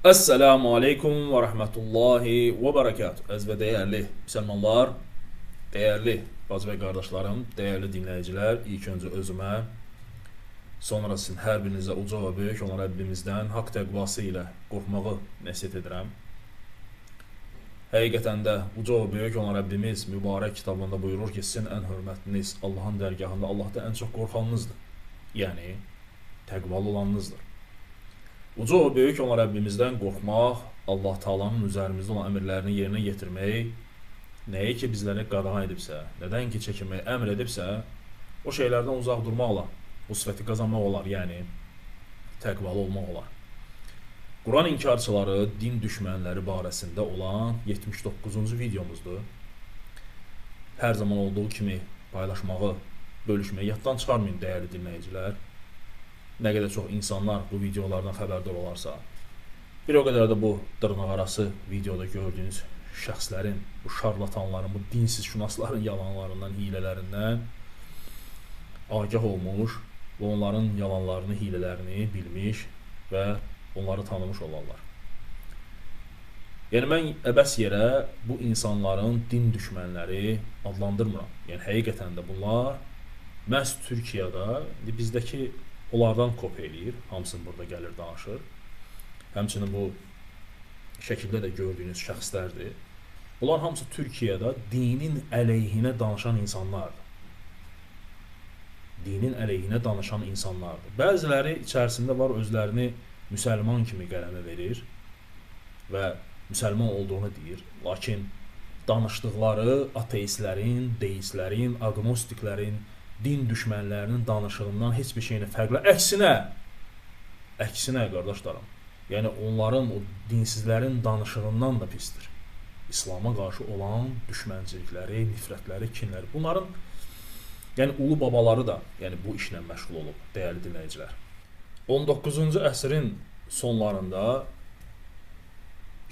Esselamu Aleyküm ve Rahmetullahi ve Berekatuhu. Əziz və dəyərli müsəlmanlar, dəyərli bacı və qardaşlarım, dəyərli dinləyicilər, ilk öncə özümə, sonra sizin hər birinizə uca və böyük olan Rəbbimizdən haqq təqvası ilə qorxmağı nəsihət edirəm. Həqiqətən də uca və böyük olan Rəbbimiz mübarək kitabında buyurur ki, sizin ən hörmətliniz Allahın dərgahında Allahdan ən çox qorxanınızdır. Yəni, təqvalı olanınızdır. Uca və böyük olan Rəbbimizdən qorxmaq, Allah Taala'nın üzərimizdə olan əmrlərini yerinə yetirmək, nəyi ki bizlərə qadağan edibsə, nədən ki çəkinməyi əmr edibsə, o şeylərdən uzaq durmaqla bu sifəti qazanmaq olar, yəni təqvalı olmaq olar. Quran inkarçıları, din düşmənləri barəsində olan 79-cu videomuzdur. Hər zaman olduğu kimi paylaşmağı, bölüşməyi yaddan çıxarmayın dəyərli dinləyicilər. Nə qədər çox insanlar bu videolardan xəbərdar olarsa, bir o qədər də bu dırnaqarası videoda gördüyünüz şəxslərin, bu şarlatanların, bu dinsiz şünasların yalanlarından, hilələrindən agah olmuş və onların yalanlarını, hilələrini bilmiş və onları tanımış olarlar. Yəni mən əbəs yerə bu insanların din düşmənləri adlandırmıram. Yəni həqiqətən də bunlar məhz Türkiyədə bizdəki onlardan kopya eləyir, hamısını burada gəlir danışır. Həmçinin bu şəkildə də gördüyünüz şəxslərdir. Bunlar hamısı Türkiyədə dinin əleyhinə danışan insanlardır. Dinin əleyhinə danışan insanlardır. Bəziləri içərisində var, özlərini müsəlman kimi qələmə verir və müsəlman olduğunu deyir. Lakin danışdıqları ateistlərin, deistlərin, agnostiklərin, din düşmənlərinin danışığından heç bir şeylə fərqli. Əksinə qardaşlarım, yəni onların, o dinsizlərin danışığından da pisdir. İslama qarşı olan düşmənçilikləri, nifrətləri, kinləri. Bunların yəni ulu babaları da yəni bu işlə məşğul olub, dəyərli dinləyicilər. 19-cu əsrin sonlarında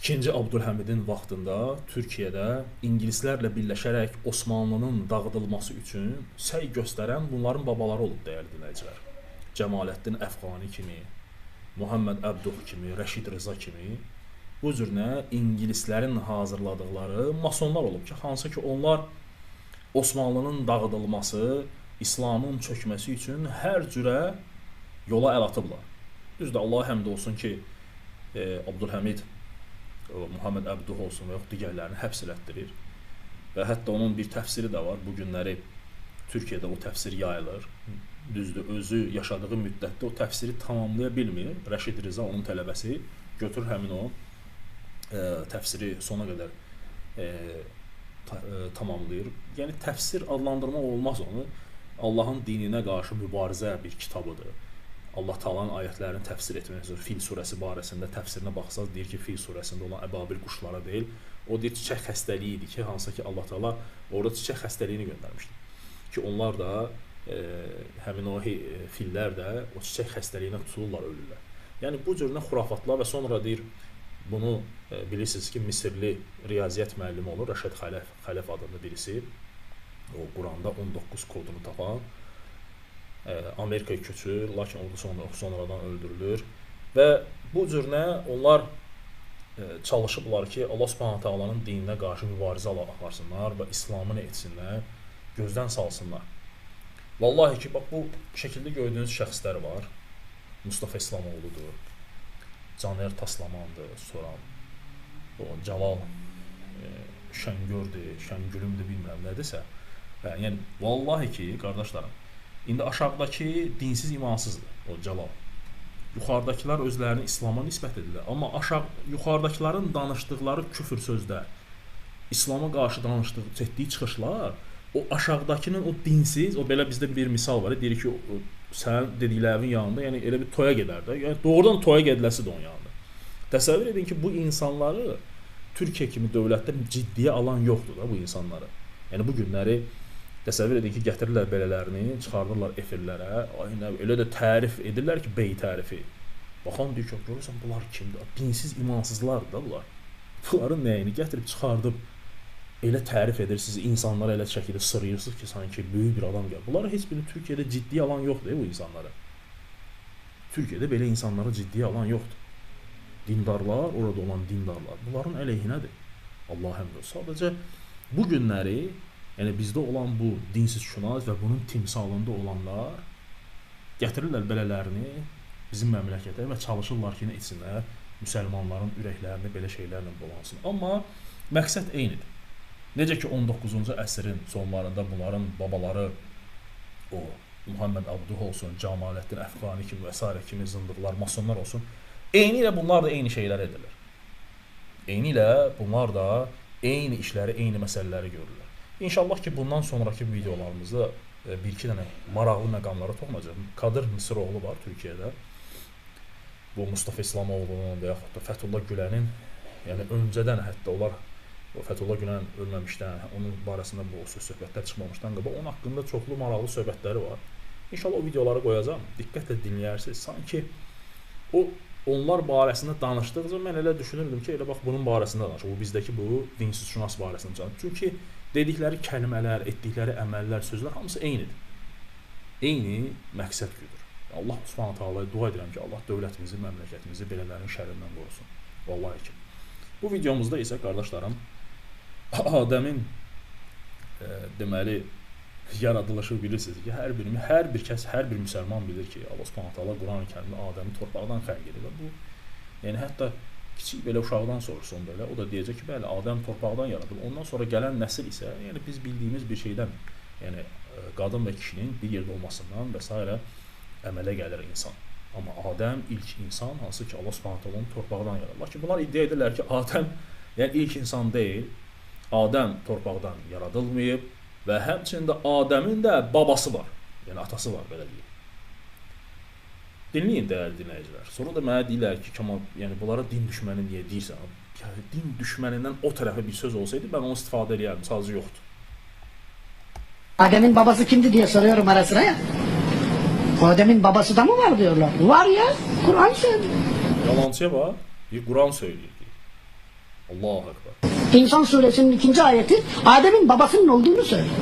2. Abdülhəmidin vaxtında Türkiyədə ingilislərlə birləşərək Osmanlının dağıdılması üçün səy göstərən bunların babaları olub, dəyərli dinləyicilər. Cəmaləddin Əfqani kimi, Muhammed Əbduh kimi, Rəşid Rıza kimi bu cürünə ingilislərin hazırladıqları masonlar olub ki, hansı ki onlar Osmanlının dağıdılması, İslamın çökməsi üçün hər cürə yola əl atıblar. Düzdür, Allah həmd olsun ki, Abdülhəmid Muhammed Əbduh olsun və yox digərlərini həbs elətdirir və hətta onun bir təfsiri də var. Bu günləri Türkiyədə o təfsir yayılır. Düzdür, özü yaşadığı müddətdə o təfsiri tamamlaya bilmir. Rəşid Rıza, onun tələbəsi, götürür həmin o təfsiri sona qədər tamamlayır. Yəni təfsir adlandırmaq olmaz onu. Allahın dininə qarşı mübarizə bir kitabıdır. Allah Taala'nın ayətlərini təfsir etmək üzrə Fil surəsi barəsində təfsirinə baxsaz deyir ki, Fil surəsində olan əbabil quşlara deyil. O deyir çiçək xəstəliyi idi ki, hansı ki Allah Taala orada çiçək xəstəliyini göndərmişdi. Ki onlar da həmin o fillər də o çiçək xəstəliyinə tutulurlar, ölürlər. Yəni bu cürünə xurafatlar və sonra deyir bunu bilirsiniz ki, Misirli riyaziyyat müəllimi olur, Rəşad Xələf adında birisi. O Quranda 19 kodunu tapan Amerikaya köçür, lakin orada sonradan öldürülür və bu cürünə onlar çalışıblar ki, Allah Subhanahu Taala'nın dininə qarşı mübarizə aparsınlar və İslamı nə etsinlər, gözdən salsınlar. Vallahi ki, bax bu şəkildə gördüyünüz şəxslər var. Mustafa İslamoğlu'dur, Caner Taslamandır, sonra o Cəlal Şəngördür, Şəngülümdür, bilmirəm nədirsə. Yəni vallahi ki, qardaşlarım, İndi aşağıdakı dinsiz imansızdır o Cəlal. Yuxarıdakılar özlərini İslama nisbət edirlər. Amma yuxarıdakıların danışdıqları küfür sözlər, İslama qarşı etdiyi çıxışlar, o aşağıdakının o dinsiz, o belə bizdə bir misal var, deyir ki, sənin dediklərinin yanında, yəni elə bir toya gedər də, yəni doğrudan toya gediləsi də onun yanında. Təsəvvür edin ki, bu insanları Türkiyə kimi dövlətdə ciddiyə alan yoxdur da bu insanları. Yəni bu günləri təsəvvür edin ki, gətirirlər belələrini, çıxardırlar efirlərə, elə də tərif edirlər ki, bey tərifi. Baxan deyir ki, görürsən, bunlar kimdir? Dinsiz, imansızlardır da bunlar. Bunların nəyini gətirib, çıxardıb, elə tərif edirsiniz, insanlara elə şəkildə sırıyırsınız ki, sanki böyük bir adam gəlir. Bunları heç biri Türkiyədə ciddiyə alan yoxdur bu insanları. Türkiyədə belə insanları ciddiyə alan yoxdur. dindarlar, orada olan dindarlar bunların əleyhinədir. Allah həmd olsun. Sadəcə bu günləri, yəni bizdə olan bu dinsiz şünas və bunun timsalında olanlar gətirirlər belələrini bizim məmləkətə və çalışırlar ki, içinə müsəlmanların ürəklərini belə şeylərlə dolansın. Amma məqsəd eynidir. Necə ki 19-cu əsrin sonlarında bunların babaları o Muhammed Abduh olsun, Camaləddin Əfqani kimi və s. kimi zındıqlar, masonlar olsun. Eyni ilə bunlar da eyni şeylər edirlər. Eyni ilə bunlar da eyni işləri, eyni məsələləri görürlər. İnşallah ki, bundan sonraki videolarımızda bir-iki dənə maraqlı məqamlara toxunacaq. Kadir Misiroğlu var Türkiyədə. Bu Mustafa İslamoğlu'nun və yaxud da Fəthullah Gülənin, yəni öncədən hətta onlar o Fəthullah Gülen ölməmişdən, onun barəsində bu söhbətlər çıxmamışdan qabaq onun haqqında çoxlu maraqlı söhbətləri var. İnşallah o videoları qoyacağam. Diqqətlə dinləyirsiniz. Sanki onlar barəsində danışdıqca mən elə düşünürdüm ki, elə bax bunun barəsində danışır. O bizdəki bu dinsiz şünas barəsində danışır. Çünki dedikləri kəlmələr, etdikləri əməllər, sözlər hamısı eynidir. Eyni məqsəd güdür. Allah Subhanahu taalaya dua edirəm ki, Allah dövlətimizi, məmləkətimizi belələrin şərrindən qorusun. Vallahi ki. Bu videomuzda isə qardaşlarım Adəmin deməli yaradılışı bilirsiniz ki, hər bir kəs, hər bir müsəlman bilir ki, Allah Subhanahu taala Qurani-Kərimdə Adəmi torpaqdan xəlq edib və bu, yəni hətta kiçik belə uşaqdan soruşsun belə, o da deyəcək ki, bəli, Adəm torpaqdan yaradılıb. Ondan sonra gələn nəsil isə, yəni biz bildiyimiz bir şeydən, yəni qadın və kişinin bir yerdə olmasından və s. əmələ gəlir insan. Amma Adəm ilk insan, hansı ki Allah Subhanahu taala onu torpaqdan yaradıb. Lakin bunlar iddia edirlər ki, Adəm yəni ilk insan deyil. Adəm torpaqdan yaradılmayıb və həmçində Adəmin də babası var. Yəni atası var, belə deyək. Dinləyin dəyərli dinləyicilər. Sonra da mənə deyirlər ki, Kamal, yəni bunlara din düşməni niyə deyirsən? Yəni din düşmənindən o tərəfə bir söz olsaydı mən onu istifadə edərdim, sadəcə yoxdur. Adem'in babası kimdi diye soruyorum ara sıra ya. Adem'in babası da mı var diyorlar. Var ya, Kur'an söylüyor. Yalancıya bak, bir Kur'an söylüyor. Allahu Ekber. İnsan suresinin 2. ayeti Adem'in babasının olduğunu söylüyor.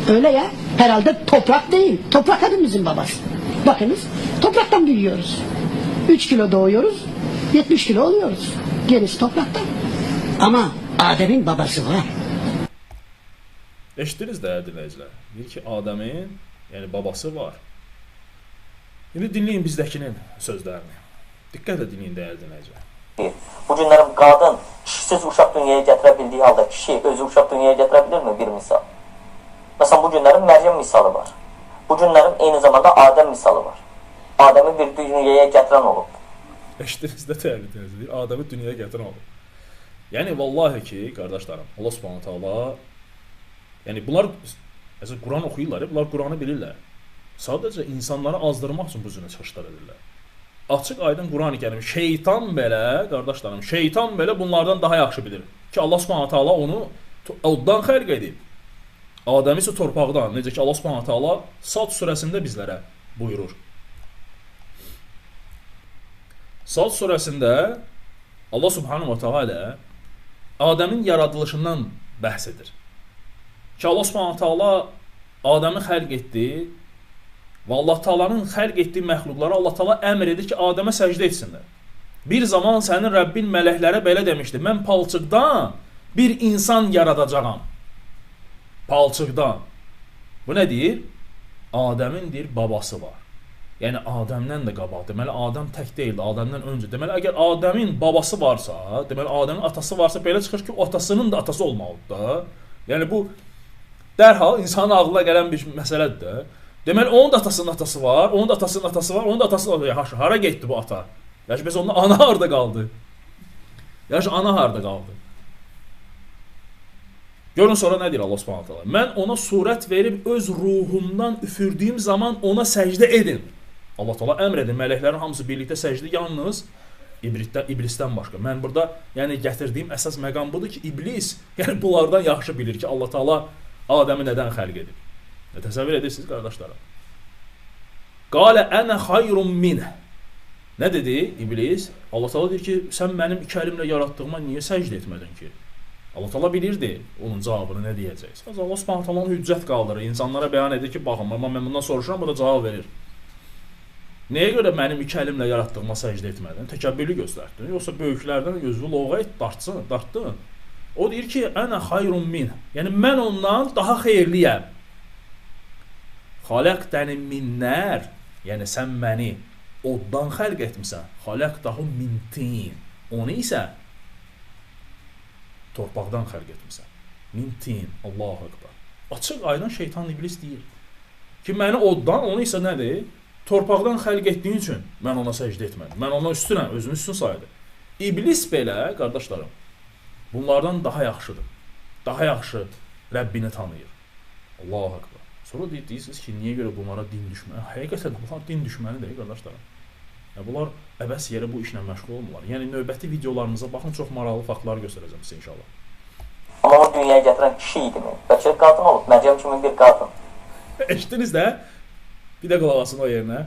Öyle ya, herhalde toprak değil. Toprak hepimizin babası. Bakınız, topraktan büyüyoruz. 3 kilo doğuyoruz, 70 kilo oluyoruz. Gerisi topraktan. Ama Adem'in babası var. Eşitdiniz dəyərli dinləyicilər. Deyir ki, Adəmin, yəni babası var. İndi dinləyin bizdəkinin sözlərini. Diqqətlə dinləyin dəyərli dinləyicilər. Bu günlərin qadın kişisiz uşaq dünyaya gətirə bildiyi halda kişi özü uşaq dünyaya gətirə bilirmi? Bir misal. Məsələn, bu günlərin Məryəm misalı var. Bu günlərin eyni zamanda Adəm misalı var. Adəmi bir dünyaya gətirən olub. Eşitdiniz də dəyərli dinləyicilər. Adəmi dünyaya gətirən olub. Yəni vallahi ki, qardaşlarım, Allah Subhanahu taala, yəni bunlar Quran oxuyurlar, bunlar Quranı bilirlər. Sadəcə insanları azdırmaq üçün bu cürə çıxışlar edirlər. Açıq aydın Qurani-Kərim, şeytan belə, qardaşlarım, şeytan belə bunlardan daha yaxşı bilir ki, Allah Subhanahu taala onu oddan xəlq edib. Adəmi isə torpaqdan. Necə ki Allah Subhanahu taala Sad surəsində bizlərə buyurur. Sad surəsində Allah Subhanahu taala Adəmin yaradılışından bəhs edir. Ki Allah Subhanahu taala Adəmi xəlq etdi və Allah Taala'nın xəlq etdiyi məxluqlara Allah Taala əmr edir ki, Adəmə səcdə etsinlər. Bir zaman sənin Rəbbin mələklərə belə demişdi: mən palçıqdan bir insan yaradacağam. Palçıqdan. Bu nə deyir? Adəmin deyir babası var. Yəni Adəmdən də qabaq. Deməli Adəm tək deyildi, Adəmdən öncə. Deməli əgər Adəmin babası varsa, deməli Adəmin atası varsa belə çıxır ki, o atasının da atası olmalıdır da. Yəni bu dərhal insanın ağlına gələn bir məsələdir də. Deməli onun da atasının atası var, onun da atasının atası var, onun da atası var. Hara getdi bu ata? Yəni bəs onun ana harda qaldı? Yəni ana harda qaldı? Görün sonra nə deyir Allah Subhanahu taala? Mən ona surət verib öz ruhumdan üfürdüyüm zaman ona səcdə edin. Allah Taala əmr edir, mələklərin hamısı birlikdə səcdə, yalnız iblisdən başqa. Mən burada yəni gətirdiyim əsas məqam budur ki, iblis yəni bunlardan yaxşı bilir ki, Allah Taala Adəmi nədən xəlq edib. Təsəvvür edirsiniz qardaşlarım. Qalə ənə xayrun minh. Nə dedi iblis? Allah Taala deyir ki, sən mənim iki əlimlə yaratdığıma niyə səcdə etmədin ki? Allah Taala bilirdi onun cavabını nə deyəcək. Allah Subhanahu taalanın hüccət qaldırır. İnsanlara bəyan edir ki, baxın, amma mən bundan soruşuram, bu da cavab verir. Nəyə görə mənim iki əlimlə yaratdığıma səcdə etmədin? Təkəbbürlü göstərdin. Yoxsa böyüklərdən özünü loğa et, dartdın. O deyir ki, ənə xayrun min. Yəni mən ondan daha xeyirliyəm. Xaləqtəni min nər. Yəni sən məni oddan xəlq etmisən. Xaləqtahu min tin. Onu isə torpaqdan xəlq etmisən. Min tin. Allahu Ekber. Açıq aydın şeytan iblis deyir ki, məni oddan, onu isə nədir? Torpaqdan xəlq etdiyin üçün mən ona səcdə etmədim. Mən ona üstünəm, özünü üstün saydı. İblis belə, qardaşlarım, bunlardan daha yaxşıdır. Daha yaxşı Rəbbini tanıyır. Allahu Ekber. Sonra deyirsiniz ki, niyə görə bunlara din düşməni? Həqiqətən bunlar din düşmənidir, qardaşlarım. Bunlar əbəs yerə bu işlə məşğul olmurlar. Yəni növbəti videolarımıza baxın, çox maraqlı faktlar göstərəcəm sizə inşallah. Amma o dünyaya gətirən kişi idimi? Bəlkə qadın olub, Məryəm kimi bir qadın. Eşitdiniz də? Bir də qulaq asın o yerinə.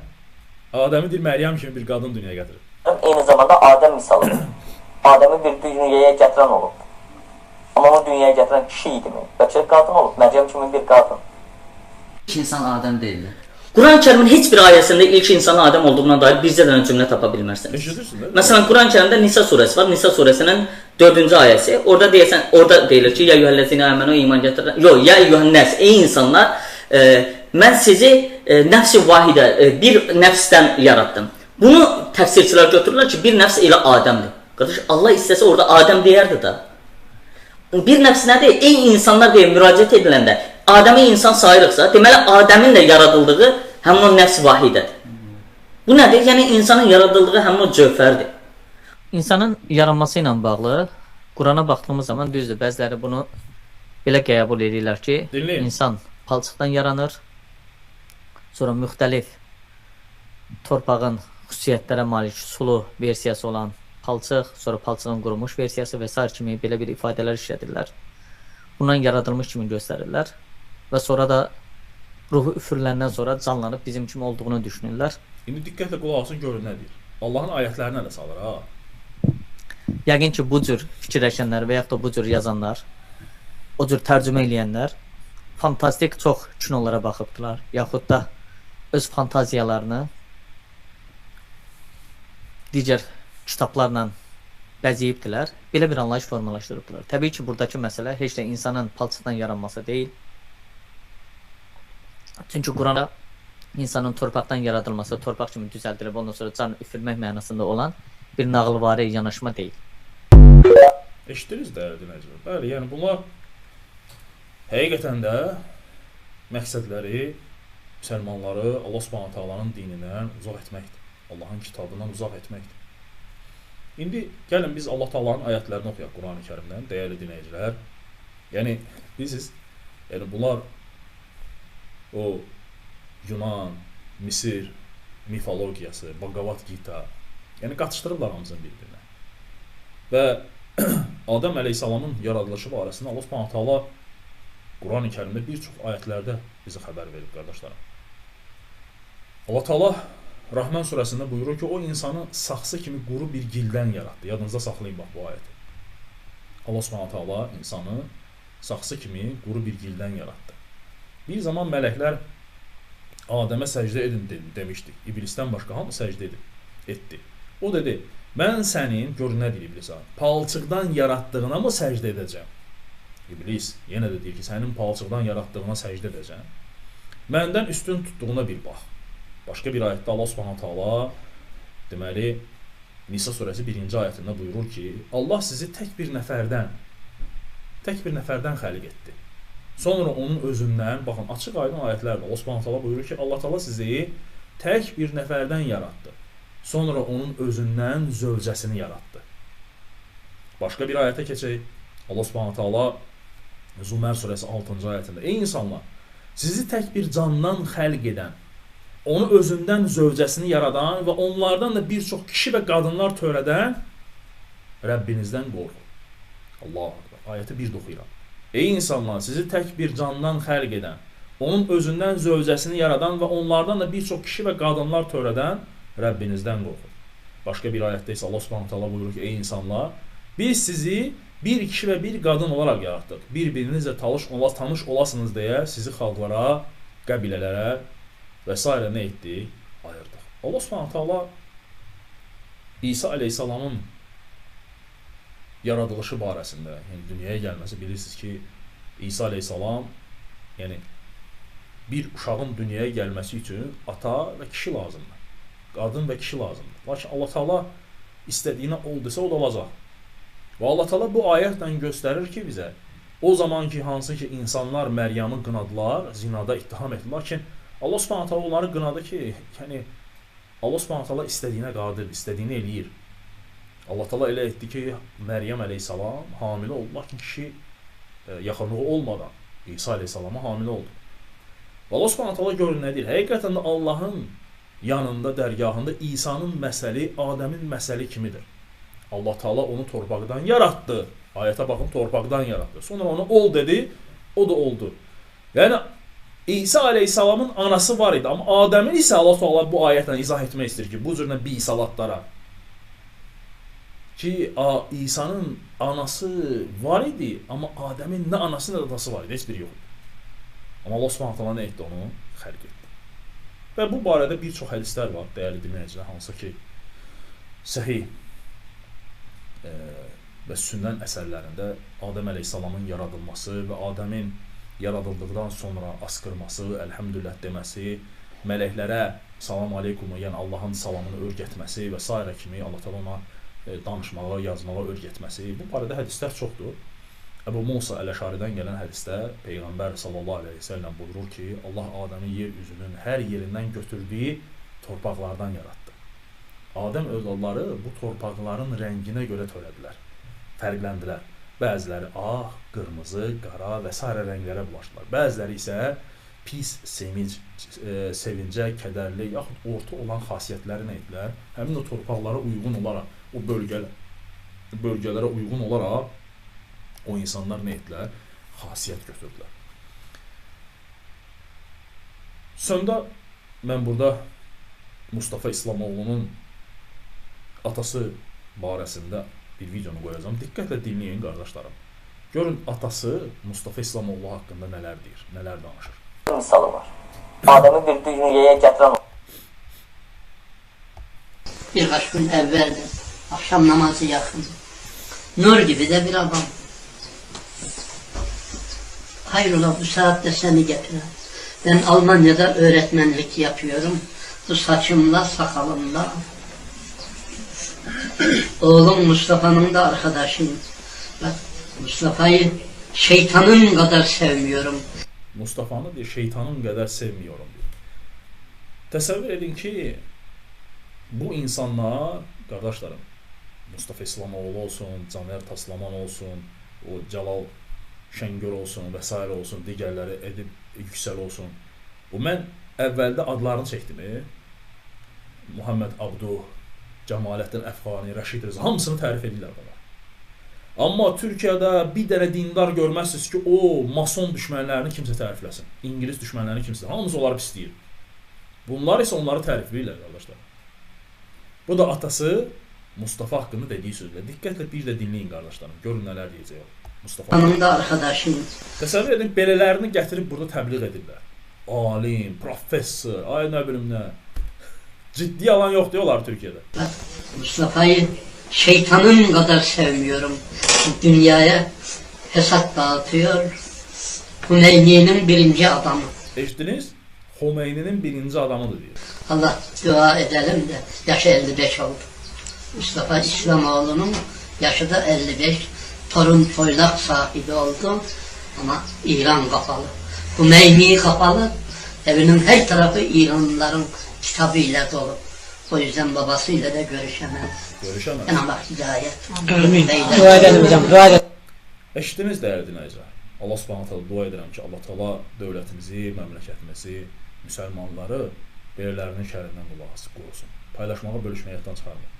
Adəmi deyir, Məryəm kimi bir qadın dünyaya gətirir. Eyni zamanda Adəm misalıdır. Adəmi bir dünyaya gətirən olub. Amma o dünyaya gətirən kişi idimi? Bəlkə qadın olub, Məryəm kimi bir qadın. İlk insan Adəm deyildi. Quran-ı Kərimin heç bir ayəsində ilk insanın Adəm olduğuna dair bircə dənə cümlə tapa bilmərsiniz. Eşidirsin də? Məsələn, Quran-ı Kərimdə Nisa surəsi var. Nisa surəsinin 4-cü ayəsi. Orada deyilir ki, ya eyyuhəllezina əmənu iman gətirin. Yox, ya eyyuhənnəs, ey insanlar, mən sizi nəfs-i vahidə, bir nəfsdən yaratdım. Bunu təfsirçilər götürürlər ki, bir nəfs elə Adəmdir. Qardaş, Allah istəsə orada Adəm deyərdi də. Bir nəfs nədir? Ey insanlar deyə müraciət ediləndə Adəmi insan sayırıqsa, deməli Adəmin də yaradıldığı həmin o nəfs vahidədir. Bu nədir? Yəni insanın yaradıldığı həmin o cövhərdir. İnsanın yaranması ilə bağlı Qurana baxdığımız zaman düzdür, bəziləri bunu belə qəbul edirlər ki, insan palçıqdan yaranır, sonra müxtəlif torpağın xüsusiyyətlərə malik sulu versiyası olan palçıq, sonra palçığın qurumuş versiyası və s. kimi belə bir ifadələr işlədirlər. Bundan yaradılmış kimi göstərirlər və sonra da ruhu üfürüləndən sonra canlanıb bizim kimi olduğunu düşünürlər. İndi diqqətlə qulaq asın, görün nə deyir. Allahın ayətlərinə də salır ha. Yəqin ki, bu cür fikirləşənlər və yaxud da bu cür yazanlar, o cür tərcümə eləyənlər fantastik çox kinolara baxıbdılar, yaxud da öz fantaziyalarını digər kitablarla bəzəyibdilər, belə bir anlayış formalaşdırıbdılar. Təbii ki, buradakı məsələ heç də insanın palçıqdan yaranması deyil. Çünki Quranda insanın torpaqdan yaradılması, torpaq kimi düzəldilib, ondan sonra can üfürmək mənasında olan bir nağılvari yanaşma deyil. Eşitdiniz də, dinləyicilər. Bəli, yəni bunlar həqiqətən də məqsədləri müsəlmanları Allah Subhanahu taalanın dinindən uzaq etməkdir. Allahın kitabından uzaq etməkdir. İndi gəlin biz Allah Taala'nın ayətlərini oxuyaq Qurani Kərimdən, dəyərli dinləyicilər. Yəni bilirsiniz, yəni bunlar o Yunan, Misir mifologiyası, Bhagavad Gita, yəni qatışdırırlar hamısını bir-birinə. Və Adəm əleyhissalamın yaradılışı barəsində Allah Subhanahu taala Qurani Kərimdə bir çox ayətlərdə bizə xəbər verib, qardaşlarım. Allah Taala Rahman surəsində buyurur ki, o insanı saxsı kimi quru bir gildən yaratdı. Yadınızda saxlayın bax bu ayəti. Allah Subhanahu taala insanı saxsı kimi quru bir gildən yaratdı. Bir zaman mələklər Adəmə səcdə edin demişdi. İblisdən başqa hamı səcdə etdi. O dedi, mən sənin, gör nə deyir İblisə, palçıqdan yaratdığına mı səcdə edəcəm? İblis yenə də deyir ki, sənin palçıqdan yaratdığına səcdə edəcəm. Məndən üstün tutduğuna bir bax. Başqa bir ayətdə Allah Subhanahu taala deməli Nisa surəsi 1-ci ayətində buyurur ki, Allah sizi tək bir nəfərdən xəlq etdi. Sonra onun özündən, baxın, açıq aydın ayətlərdə Allah Subhanahu taala buyurur ki, Allah Taala sizi tək bir nəfərdən yaratdı. Sonra onun özündən zövcəsini yaratdı. Başqa bir ayətə keçək. Allah Subhanahu taala Zumər surəsi 6-cı ayətində: ey insanlar, sizi tək bir candan xəlq edən, onu özündən zövcəsini yaradan və onlardan da bir çox kişi və qadınlar törədən Rəbbinizdən qorxun. Allahu Ekber. Ayəti bir də oxuyuram. Ey insanlar, sizi tək bir candan xəlq edən, onun özündən zövcəsini yaradan və onlardan da bir çox kişi və qadınlar törədən Rəbbinizdən qorxun. Başqa bir ayətdə isə Allah Subhanahu taala buyurur ki, ey insanlar, biz sizi bir kişi və bir qadın olaraq yaratdıq. Bir-birinizlə tanış olasınız deyə sizi xalqlara, qəbilələrə və s. nə etdik? Ayırdıq. Allah Subhanahu taala İsa əleyhissalamın yaradılışı barəsində, yəni dünyaya gəlməsi, bilirsiniz ki, İsa əleyhissalam, yəni bir uşağın dünyaya gəlməsi üçün ata və kişi lazımdır. Qadın və kişi lazımdır. Lakin Allah Taala istədiyinə ol desə, o da olacaq. Və Allah Taala bu ayətlə göstərir ki, bizə o zaman ki, hansı ki insanlar Məryəmi qınadılar, zinada ittiham etdilər, lakin Allah Subhanahu taala onları qınadı ki, yəni Allah Subhanahu taala istədiyinə qadirdir, istədiyini eləyir. Allah Taala elə etdi ki, Məryəm əleyhissalam hamilə oldu, lakin kişi yaxınlığı olmadan İsa əleyhissalama hamilə oldu. Allah Subhanahu taala görün nə deyir? Həqiqətən də Allahın yanında, dərgahında İsa'nın məsəli Adəmin məsəli kimidir. Allah Taala onu torpaqdan yaratdı. Ayətə baxın, torpaqdan yaratdı. Sonra ona ol dedi, o da oldu. Yəni İsa əleyhissalamın anası var idi, amma Adəmin isə Allah Taala bu ayətlə izah etmək istəyir ki, bu cür bisalatlara ki, İsa'nın anası var idi, amma Adəmin nə anası nə atası var idi, heç biri yox idi. Amma Allah Subhanahu taala nə etdi, onu xəlq etdi. Və bu barədə bir çox hədislər var, dəyərli dinləyicilər, hansı ki, səhih və sünnən əsərlərində Adəm əleyhissalamın yaradılması və Adəmin yaradıldıqdan sonra asqırması, əlhəmdülillah deməsi, mələklərə salam aleykumu, yəni Allahın salamını öyrətməsi və s. kimi Allah təala ona danışmağa, yazmağa öyrətməsi. Bu barədə hədislər çoxdur. Əbu Musa Əl-Əşaridən gələn hədisdə Peyğəmbər sallallahu əleyhi və səlləm buyurur ki, Allah Adəmi yer üzünün hər yerindən götürdüyü torpaqlardan yaratdı. Adəm övladları bu torpaqların rənginə görə törədilər, fərqləndilər. Bəziləri ağ, qırmızı, qara və s. rənglərə bulaşdılar. Bəziləri isə pis, sevincə, kədərli, yaxud orta olan xasiyyətləri nə etdilər? Həmin o torpaqlara uyğun olaraq, o bölgələrə uyğun olaraq o insanlar nə etdilər? Xasiyyət götürdülər. Sonda mən burada Mustafa İslamoğlu'nun atası barəsində bir videonu qoyacağam. Diqqətlə dinləyin, qardaşlarım. Görün, atası Mustafa İslamoğlu haqqında nələr deyir, nələr danışır. Misalı var. Adəmi bir dünyaya gətirən birkaç gün evveldi, akşam namazı yakın. Nur gibi de bir adam. Hayrola bu saatte seni getiren. Ben Almanya'da öğretmenlik yapıyorum. Bu saçımla, sakalımla. Oğlum Mustafa'nın da arkadaşıyım. Bak, Mustafa'yı şeytanın kadar sevmiyorum. Mustafa'nı diyor, şeytanın kadar sevmiyorum diyor. Təsəvvür edin ki, bu insanlar, qardaşlarım, Mustafa İslamoğlu olsun, Caner Taslaman olsun, o Cəlal Şəngör olsun və s. olsun, digərləri Edib Yüksəl olsun. Bu mən əvvəldə adlarını çəkdim. Muhammed Abduh, Cəmaləddin Əfqani, Rəşid Rəza, hamısını tərif edirlər bana. Amma Türkiyədə bir dənə dindar görməzsiniz ki, o mason düşmənlərini kimsə tərifləsin, İngilis düşmənlərini kimsə, hamısı onları pisləyir. Bunlar isə onları tərifləyirlər, qardaşlar. Bu da atası Mustafa haqqında dediyi sözlər. Diqqətlə bir də dinləyin, qardaşlarım, görün nələr deyəcək Mustafa. Hanım da arkadaşıyım. Təsəvvür edin, belələrini gətirib burada təbliğ edirlər. Alim, professor, ay nə bilim nə. Ciddi yalan yok diyorlar Türkiye'de. Bak, Mustafa'yı şeytanın kadar sevmiyorum. Dünyaya hesap dağıtıyor. Hümeyni'nin birinci adamı. Eşittiniz? Hümeyni'nin birinci adamıdır diyor. Allah dua edelim de yaşı 55 oldu. Mustafa İslamoğlu'nun yaşı da 55. Torun toylak sahibi oldu. Ama İran kapalı. Hümeyni kapalı. Evinin her tarafı İranlıların kitabıyla dolu. O yüzden babasıyla da görüşemez. Görüşemez. Cenab-ı Hak hidayet. Dua edelim hocam, dua edelim. Eşittiniz değerli dinleyiciler. Allah subhanahu teala dua edirəm ki, Allah Teala dövlətimizi, məmləkətimizi, müsəlmanları belələrinin şərrindən qulaq asıb qorusun. Paylaşmağı, bölüşməyi yaddan çıxarmayın.